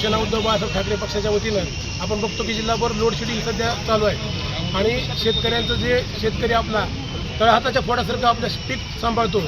शिवसेना उद्धव बाळासाहेब ठाकरे पक्षाच्या वतीनं आपण बघतो की जिल्हाभर लोड शेडिंग सध्या चालू आहे आणि शेतकऱ्यांचं जे शेतकरी आपला तळहाताच्या फोडासारखं आपलं पीक सांभाळतो,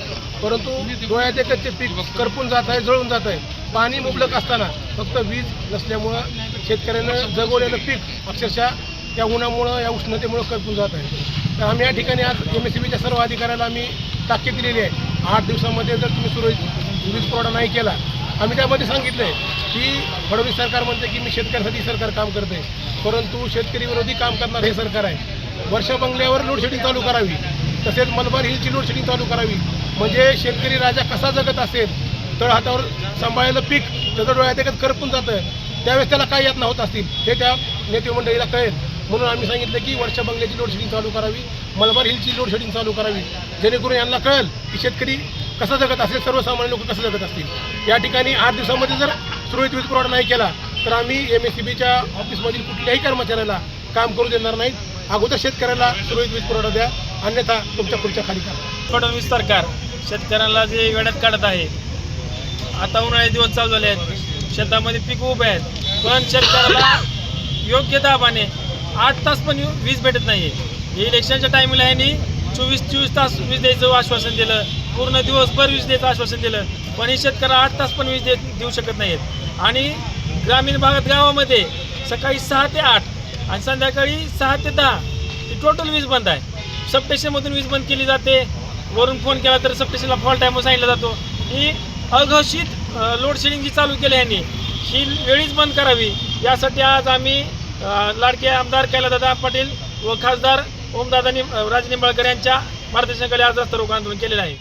परंतु डोळ्यात एकच ते पीक करपून जात आहे, जळून जात आहे. पाणी मुबलक असताना फक्त वीज नसल्यामुळं शेतकऱ्यानं जगवलेलं पीक अक्षरशः या उन्हामुळं या उष्णतेमुळं करपून जात आहे. तर आम्ही या ठिकाणी आज MSEBच्या सर्व अधिकाऱ्याला आम्ही ताकीद दिलेली आहे. 8 दिवसामध्ये जर तुम्ही सुरळीत वीज पुरवठा नाही केला, आम्ही त्यामध्ये सांगितलं आहे की फडणवीस सरकार म्हणते की मी शेतकऱ्यासाठी सरकार काम करते, परंतु शेतकरी विरोधी काम करणार हे सरकार आहे. वर्षा बंगल्यावर लोडशेडिंग चालू करावी, तसेच मलबार हिलची लोडशेडिंग चालू करावी. म्हणजे शेतकरी राजा कसा जगत असेल, तळहातावर सांभाळलेलं पीक त्याचं डोळ्यात एकच करपून जातं, त्यावेळेस त्याला काय यातना होत असतील हे त्या नेते मंडळीला कळेल. म्हणून आम्ही सांगितलं की वर्षा बंगल्याची लोडशेडिंग चालू करावी, मलबार हिलची लोडशेडिंग चालू करावी, जेणेकरून यांना कळेल की शेतकरी कसा जगत असेल, सर्वसामान्य लोक कसं जगत असतील. या ठिकाणी 8 दिवसामध्ये जर सुरळीत वीज पुरवठा नाही केला तर आम्ही MSEBच्या ऑफिसमधील कुठल्याही कर्मचाऱ्याला काम करू देणार नाहीत. अगोदर शेतकऱ्याला सुरळीत वीज पुरवठा द्या, अन्यथा तुमच्या खुर्च्या खाली करा. फडणवीस सरकार शेतकऱ्यांना जे वेड्यात काढत आहे. आता उन्हाळ्याचे दिवस चालू झाले आहेत, शेतामध्ये पीक उभे आहेत, पण शेतकऱ्याला योग्य दाबाने 8 तास पण वीज भेटत नाही आहे. इलेक्शनच्या टायमिंगला यांनी 24 तास वीज द्यायचं आश्वासन दिलं, पूर्ण दिवसभर वीज द्यायचं आश्वासन दिलं, पण हे शेतकऱ्याला 8 तास पण वीज देऊ शकत नाही आहेत. आणि ग्रामीण भागात गावामध्ये सकाळी 6 ते 8 आणि संध्याकाळी 6 ते 10 ही टोटल वीज बंद आहे. सबस्टेशनमधून वीज बंद केली जाते, वरून फोन केला तर सबस्टेशनला फॉल्ट आहे म्हणून सांगितलं जातो. ही अघोषित लोडशेडिंग जी चालू केली आहे ही वेळीच बंद करावी, यासाठी आज आम्ही लाडके आमदार कैलासदादा पाटील व खासदार ओमदादा राज निंबाळकर यांच्या मार्गदर्शनाखाली आज रस्ता रोको आंदोलन केलेलं आहे.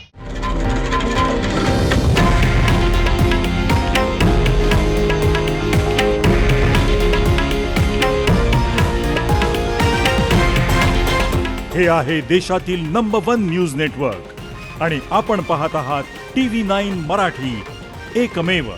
हे आहे देशातील नंबर 1 न्यूज नेटवर्क आणि आपण पाहत आहात TV9 मराठी, एकमेव.